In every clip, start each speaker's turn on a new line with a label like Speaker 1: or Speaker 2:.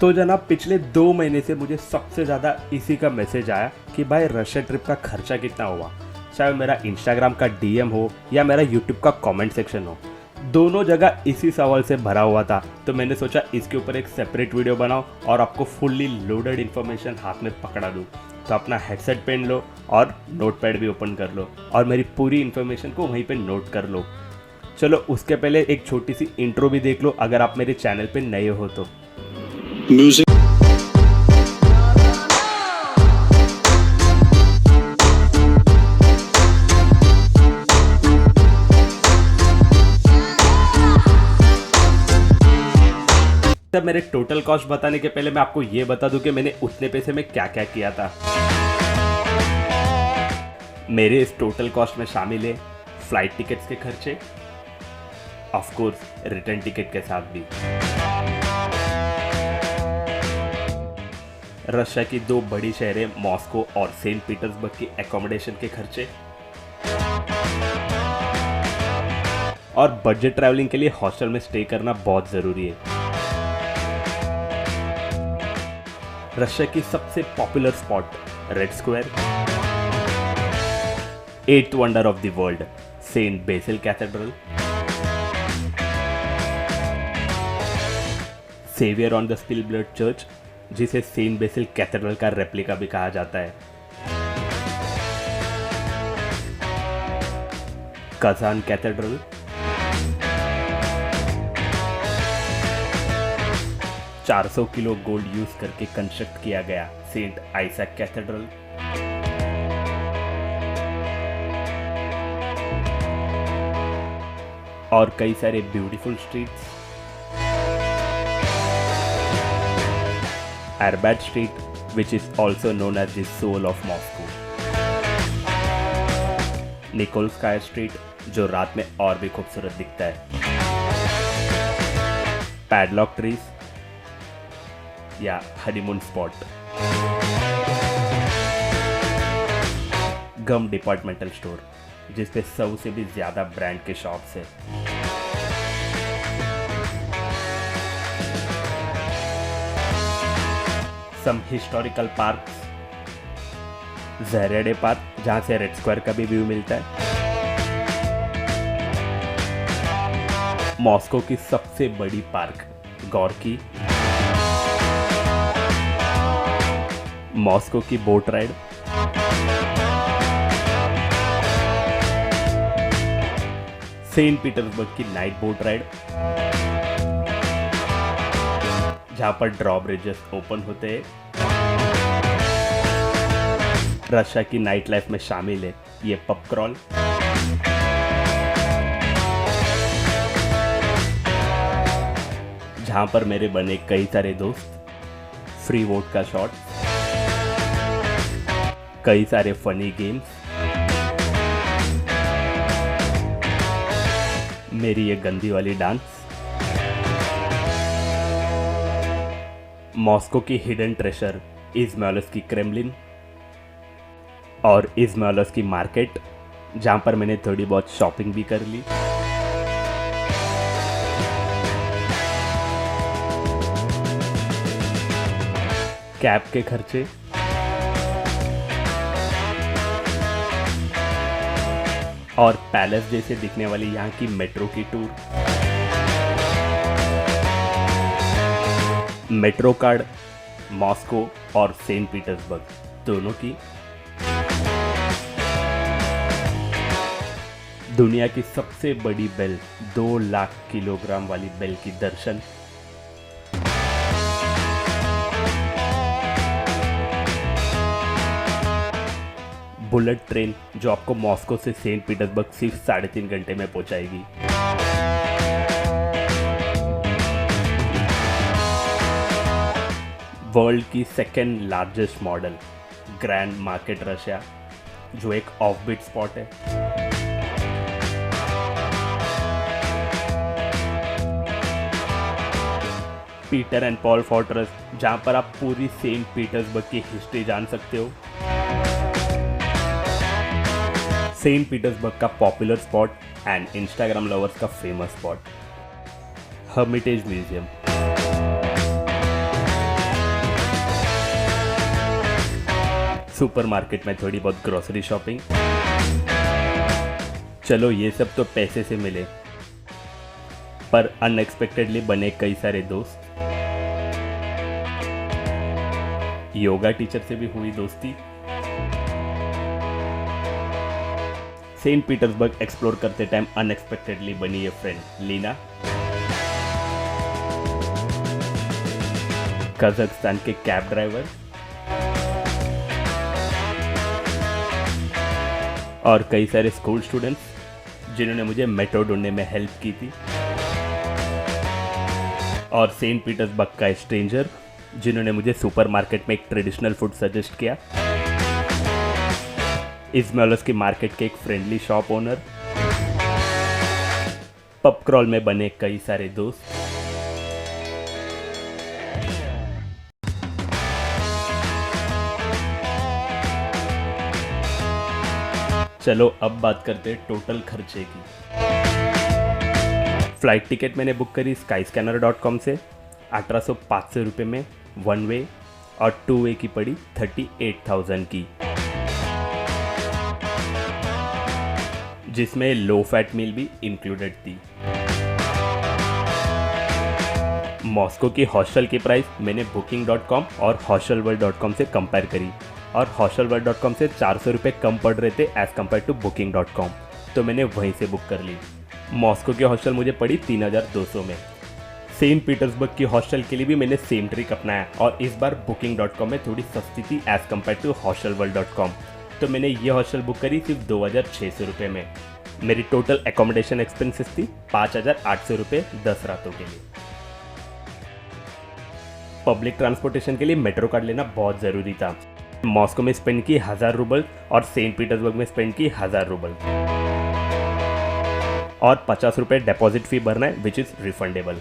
Speaker 1: तो जनाब पिछले 2 महीने से मुझे सबसे ज़्यादा इसी का मैसेज आया कि भाई रशिया ट्रिप का खर्चा कितना हुआ। चाहे मेरा इंस्टाग्राम का डीएम हो या मेरा यूट्यूब का कमेंट सेक्शन हो, दोनों जगह इसी सवाल से भरा हुआ था। तो मैंने सोचा इसके ऊपर एक सेपरेट वीडियो बनाओ और आपको फुल्ली लोडेड इन्फॉर्मेशन हाथ में पकड़ा दूँ। तो अपना हेडसेट पहन लो और नोटपैड भी ओपन कर लो और मेरी पूरी इन्फॉर्मेशन को वहीं पे नोट कर लो। चलो उसके पहले एक छोटी सी इंट्रो भी देख लो अगर आप मेरे चैनल पे नए हो तो।
Speaker 2: म्यूजिक
Speaker 1: तब मेरे टोटल कॉस्ट बताने के पहले मैं आपको ये बता दूं कि मैंने उतने पैसे में क्या क्या किया था। मेरे इस टोटल कॉस्ट में शामिल है फ्लाइट टिकट्स के खर्चे, ऑफ कोर्स रिटर्न टिकट के साथ भी, रशिया की 2 बड़ी शहरें मॉस्को और सेंट पीटर्सबर्ग की एकोमोडेशन के खर्चे और बजट ट्रैवलिंग के लिए हॉस्टल में स्टे करना बहुत ज़रूरी है। रशिया की सबसे popular spot Red Square, 8th wonder of the world Saint Basil Cathedral, Saviour on the spilled blood church जिसे सेंट बेसिल कैथेड्रल का रेप्लिका भी कहा जाता है, Kazan Cathedral, $400 kilo gold use करके कंस्ट्रक्ट किया गया सेंट आइजैक कैथेड्रल, और कई सारे beautiful streets, Arbat street which is also known as the soul of Moscow, Nikolskaya street जो रात में और भी खूबसूरत दिखता है, पैडलॉक ट्रीज या हनीमून स्पॉट, गम डिपार्टमेंटल स्टोर जिसपे 100 से भी ज्यादा ब्रांड के शॉप्स है, सम हिस्टोरिकल पार्क, ज़ेरेडे पार्क जहां से रेड स्क्वायर का भी व्यू मिलता है, मॉस्को की सबसे बड़ी पार्क गॉर्की, मॉस्को की बोट राइड, सेंट पीटर्सबर्ग की नाइट बोट राइड जहां पर ड्रॉब्रिजेस ओपन होते हैं, रशिया की नाइट लाइफ में शामिल है ये पब क्रॉल, जहां पर मेरे बने कई सारे दोस्त, फ्री वोट का शॉट, कई सारे फनी गेम्स, मेरी ये गंदी वाली डांस, मॉस्को की हिडन ट्रेशर इज़माइलोव्स्की की क्रेमलिन और इज़माइलोव्स्की की मार्केट जहां पर मैंने थोड़ी बहुत शॉपिंग भी कर ली, कैब के खर्चे, और पैलेस जैसे दिखने वाली यहाँ की मेट्रो की टूर, मेट्रो कार्ड मॉस्को और सेंट पीटर्सबर्ग दोनों की, दुनिया की सबसे बड़ी बेल 2 लाख किलोग्राम वाली बेल की दर्शन, बुलेट ट्रेन जो आपको मॉस्को से सेंट पीटर्सबर्ग सिर्फ 3.5 घंटे में पहुंचाएगी, वर्ल्ड की 2nd largest model grand market Russia जो एक ऑफबीट स्पॉट है, पीटर एंड पॉल फोर्ट्रेस जहां पर आप पूरी सेंट पीटर्सबर्ग की हिस्ट्री जान सकते हो, सेंट पीटर्सबर्ग का popular spot and Instagram lovers का famous spot Hermitage museum, supermarket में थोड़ी बहुत ग्रोसरी शॉपिंग। चलो ये सब तो पैसे से मिले, पर अनएक्सपेक्टेडली बने कई सारे दोस्त। योगा टीचर से भी हुई दोस्ती। सेंट पीटर्सबर्ग एक्सप्लोर करते टाइम अनएक्सपेक्टेडली बनी ये फ्रेंड लीना। कजाकिस्तान के कैब ड्राइवर और कई सारे स्कूल स्टूडेंट्स जिन्होंने मुझे मेट्रो ढूंढने में हेल्प की थी, और सेंट पीटर्सबर्ग का स्ट्रेंजर जिन्होंने मुझे सुपरमार्केट में एक ट्रेडिशनल फूड सजेस्ट किया, इज़माइलोस की मार्केट के एक friendly shop owner, pub crawl में बने कई सारे दोस्त। चलो अब बात करते हैं टोटल खर्चे की। फ्लाइट टिकट मैंने बुक करी skyscanner.com से 1800-500 रुपये में 1 वे, और 2 वे की पड़ी 38,000 की, जिसमें लो फैट मील भी इंक्लूडेड थी। मॉस्को की हॉस्टल की प्राइस मैंने booking.com और hostelworld.com से कंपेयर करी, और hostelworld.com से 400 रुपये कम पड़ रहे थे एज़ कम्पेयर टू booking.com, तो मैंने वहीं से बुक कर ली। मॉस्को की हॉस्टल मुझे पड़ी 3,200 में। सेंट पीटर्सबर्ग की हॉस्टल के लिए भी मैंने सेम ट्रिक अपनाया, और इस बार booking.com में थोड़ी सस्ती थी एज़ कम्पेयर टू hostelworld.com, तो मैंने ये हॉस्टल बुक करी सिर्फ 2,600 रुपये में। मेरी टोटल एकोमोडेशन एक्सपेंसेस थी 5,800 रुपये 10 रातों के लिए। पब्लिक ट्रांसपोर्टेशन के लिए मेट्रो कार्ड लेना बहुत ज़रूरी था। मॉस्को में स्पेंड की 1,000 रूबल और सेंट पीटर्सबर्ग में स्पेंड की 1,000 रूबल, और 50 रुपये डिपॉजिट फी भरना है which is refundable.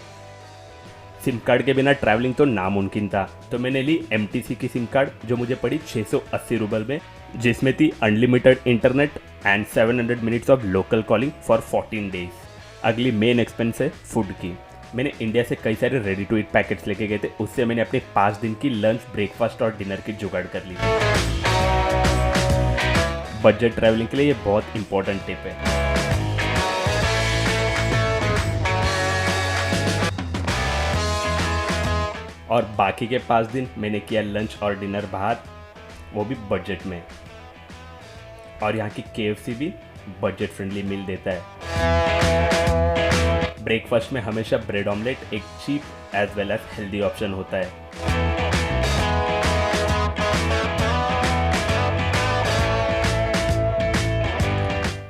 Speaker 1: SIM card के बिना ट्रैवलिंग तो नामुमकिन था, तो मैंने ली MTC की सिम कार्ड जो मुझे पड़ी 680 रूबल में, जिसमें थी unlimited internet and 700 minutes of local calling for 14 days. अगली मेन एक्सपेंस है फूड की। मैंने इंडिया से कई सारे रेडी टू ईट पैकेट्स लेके गए थे, उससे मैंने अपने 5 दिन की लंच, ब्रेकफास्ट और डिनर की जुगाड़ कर ली। बजट ट्रैवलिंग के लिए ये बहुत इंपॉर्टेंट टिप है। और बाकी के 5 दिन मैंने किया लंच और डिनर बाहर, वो भी बजट में। और यहाँ की KFC भी बजट फ्रेंडली मील देता है। ब्रेकफास्ट में हमेशा ब्रेड ऑमलेट एक cheap as well as healthy option होता है।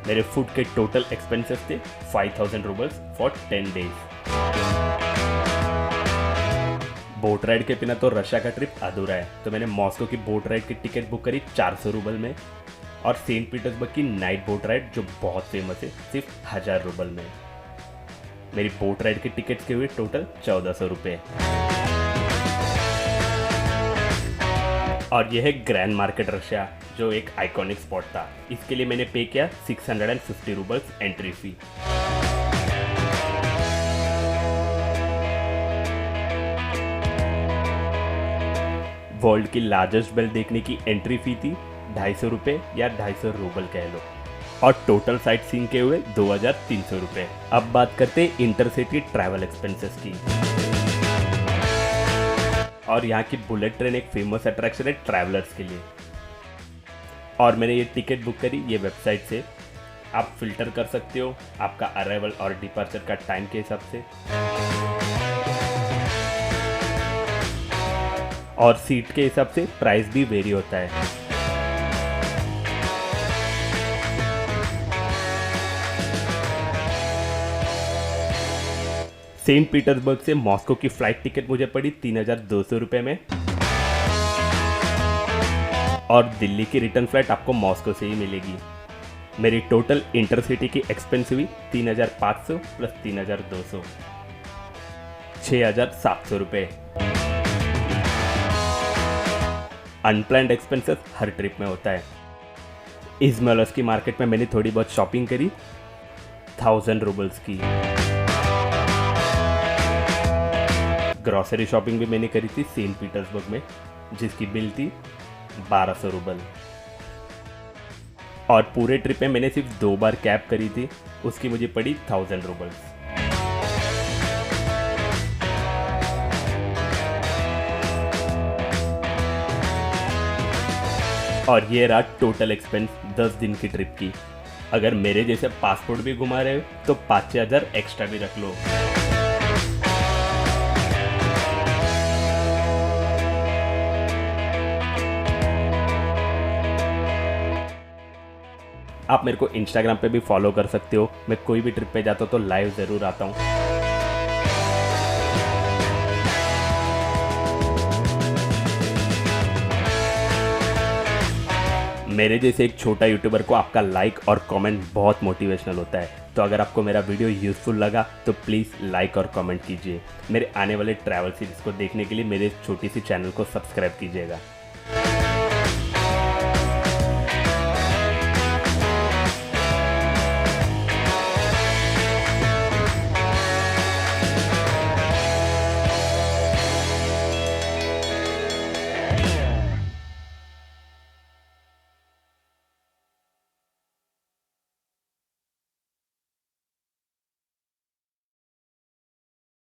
Speaker 1: मेरे फूड के टोटल एक्सपेंसेस थे 5,000 roubles for 10 days. Boat ride के बिना तो रशिया का ट्रिप अधूरा है, तो मैंने मॉस्को की बोट राइड की टिकट बुक करी 400 रूबल में, और सेंट पीटर्सबर्ग की नाइट बोट राइड जो बहुत फेमस है सिर्फ 1,000 रूबल में। मेरी बोट राइड की टिकट्स के हुए टोटल 1,400 रुपये। और यह है ग्रैंड मार्केट रशिया, जो एक आइकॉनिक स्पॉट था। इसके लिए मैंने पे किया 650 रूबल्स एंट्री फी। वर्ल्ड की लार्जेस्ट बेल देखने की एंट्री फी थी 250 रुपये या 250 रूबल कह लो, और टोटल साइट सीइंग के हुए 2,300 रुपये। अब बात करते हैं इंटरसिटी ट्रैवल एक्सपेंसेस की। और यहाँ की बुलेट ट्रेन एक फेमस अट्रैक्शन है ट्रैवलर्स के लिए, और मैंने ये टिकट बुक करी ये वेबसाइट से। आप फिल्टर कर सकते हो आपका अराइवल और डिपार्चर का टाइम के हिसाब से, और सीट के हिसाब से प्राइस भी वेरी होता है। सेंट पीटर्सबर्ग से मॉस्को की फ्लाइट टिकट मुझे पड़ी 3,200 रुपये में, और दिल्ली की रिटर्न फ्लाइट आपको मॉस्को से ही मिलेगी। मेरी टोटल इंटरसिटी की एक्सपेंस हुई 3,500 प्लस 3,200, 6,700 रुपये। अनप्लान्ड एक्सपेंसेस हर ट्रिप में होता है। इज़माइलोस की मार्केट में मैंने थोड़ी बहुत शॉपिंग करी 1,000 रूबल्स की। ग्रॉसरी शॉपिंग भी मैंने करी थी सेंट पीटर्सबर्ग में, जिसकी बिल थी 1200 रूबल। और पूरे ट्रिप में मैंने सिर्फ 2 बार कैब करी थी, उसकी मुझे पड़ी 1000 रूबल्स। और ये रहा टोटल एक्सपेंस 10 दिन की ट्रिप की। अगर मेरे जैसे पासपोर्ट भी घुमा रहे हो तो 5-6 हज़ार एक्स्ट्रा भी रख लो। आप मेरे को इंस्टाग्राम पे भी फॉलो कर सकते हो। मैं कोई भी ट्रिप पे जाता हूँ तो लाइव ज़रूर आता हूँ। मेरे जैसे एक छोटा यूट्यूबर को आपका लाइक और कमेंट बहुत मोटिवेशनल होता है। तो अगर आपको मेरा वीडियो यूज़फुल लगा तो प्लीज़ लाइक और कमेंट कीजिए। मेरे आने वाले ट्रैवल सीरीज़ को देखने के लिए मेरे छोटी सी चैनल को सब्सक्राइब कीजिएगा।